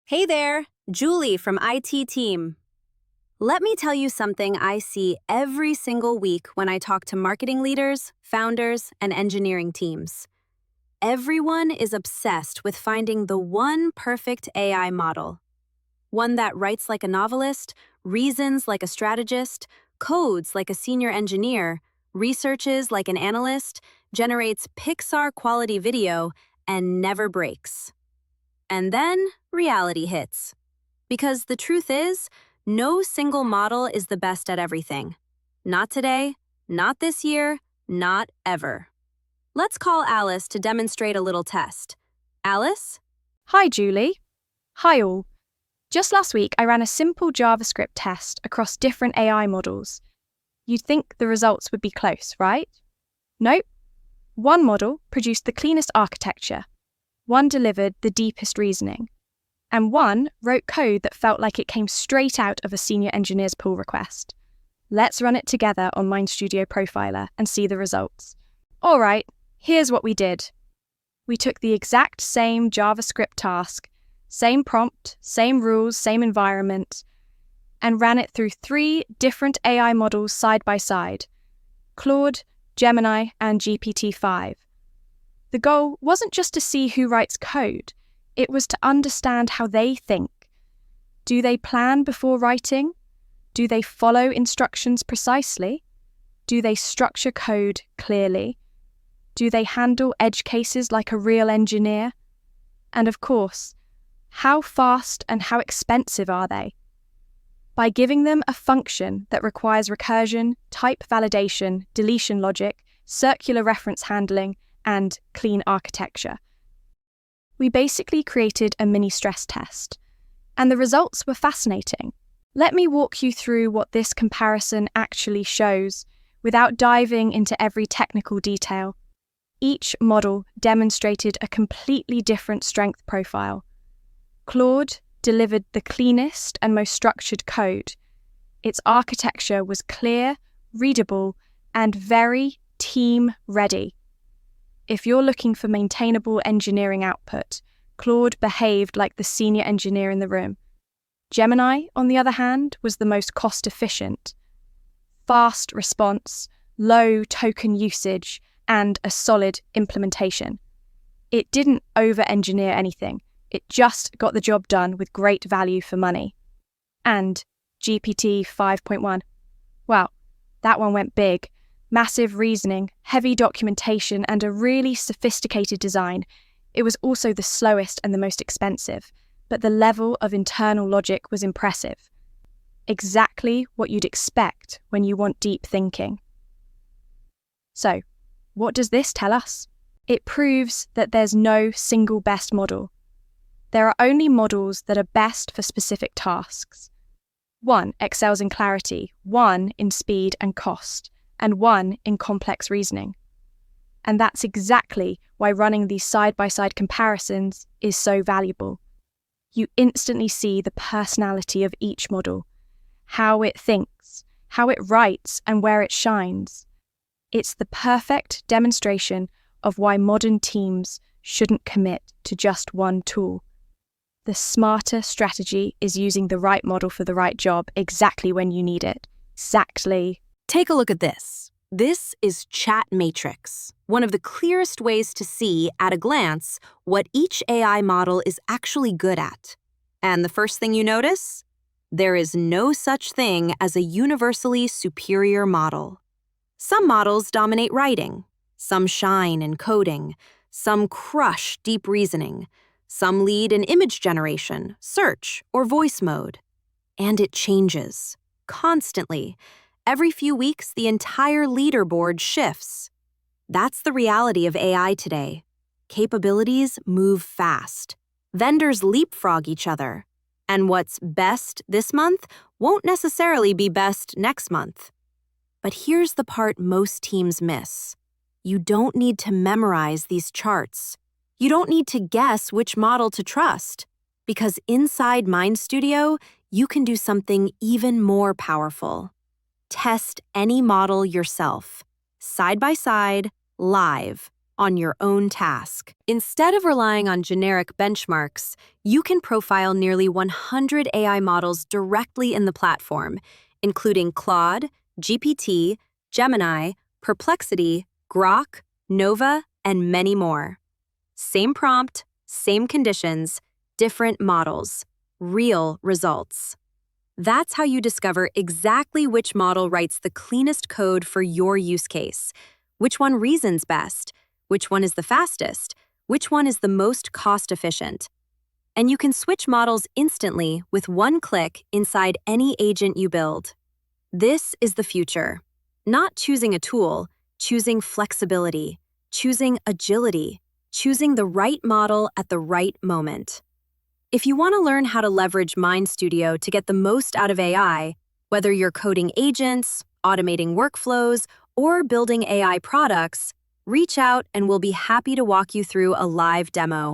Hey there, Julie from ITTeam. Let me tell you something I see every single week when I talk to marketing leaders, founders, and engineering teams. Everyone is obsessed with finding the one perfect AI model. One that writes like a novelist, reasons like a strategist, codes like a senior engineer, researches like an analyst, generates Pixar-quality video, and never breaks. And then reality hits. Because the truth is, no single model is the best at everything. Not today, not this year, not ever. Let's call Alice to demonstrate a little test. Alice? Hi, Julie. Hi, all. Just last week, I ran a simple JavaScript test across different AI models. You'd think the results would be close, right? Nope. One model produced the cleanest architecture. One delivered the deepest reasoning. And one wrote code that felt like it came straight out of a senior engineer's pull request. Let's run it together on MindStudio Profiler and see the results. All right, here's what we did. We took the exact same JavaScript task, same prompt, same rules, same environment, and ran it through 3 different AI models side by side: Claude, Gemini, and GPT-5. The goal wasn't just to see who writes code, it was to understand how they think. Do they plan before writing? Do they follow instructions precisely? Do they structure code clearly? Do they handle edge cases like a real engineer? And of course, how fast and how expensive are they? By giving them a function that requires recursion, type validation, deletion logic, circular reference handling, and clean architecture. We basically created a mini stress test, and the results were fascinating. Let me walk you through what this comparison actually shows without diving into every technical detail. Each model demonstrated a completely different strength profile. Claude delivered the cleanest and most structured code. Its architecture was clear, readable, and very team-ready. If you're looking for maintainable engineering output, Claude behaved like the senior engineer in the room. Gemini, on the other hand, was the most cost-efficient. Fast response, low token usage, and a solid implementation. It didn't over-engineer anything. It just got the job done with great value for money. And GPT 5.1. Wow, that one went big. Massive reasoning, heavy documentation, and a really sophisticated design. It was also the slowest and the most expensive, but the level of internal logic was impressive. Exactly what you'd expect when you want deep thinking. So, what does this tell us? It proves that there's no single best model. There are only models that are best for specific tasks. One excels in clarity, one in speed and cost, and one in complex reasoning. And that's exactly why running these side-by-side comparisons is so valuable. You instantly see the personality of each model, how it thinks, how it writes, and where it shines. It's the perfect demonstration of why modern teams shouldn't commit to just one tool. The smarter strategy is using the right model for the right job exactly when you need it. Exactly. Take a look at this. This is Chat Matrix, one of the clearest ways to see, at a glance, what each AI model is actually good at. And the first thing you notice? There is no such thing as a universally superior model. Some models dominate writing, some shine in coding, some crush deep reasoning, some lead in image generation, search, or voice mode. And it changes, constantly. Every few weeks, the entire leaderboard shifts. That's the reality of AI today. Capabilities move fast. Vendors leapfrog each other. And what's best this month won't necessarily be best next month. But here's the part most teams miss. You don't need to memorize these charts. You don't need to guess which model to trust. Because inside MindStudio, you can do something even more powerful. Test any model yourself, side by side, live, on your own task. Instead of relying on generic benchmarks, you can profile nearly 100 AI models directly in the platform, including Claude, GPT, Gemini, Perplexity, Grok, Nova, and many more. Same prompt, same conditions, different models, real results. That's how you discover exactly which model writes the cleanest code for your use case, which one reasons best, which one is the fastest, which one is the most cost-efficient. And you can switch models instantly with one click inside any agent you build. This is the future. Not choosing a tool, choosing flexibility, choosing agility, choosing the right model at the right moment. If you want to learn how to leverage MindStudio to get the most out of AI, whether you're coding agents, automating workflows, or building AI products, reach out and we'll be happy to walk you through a live demo.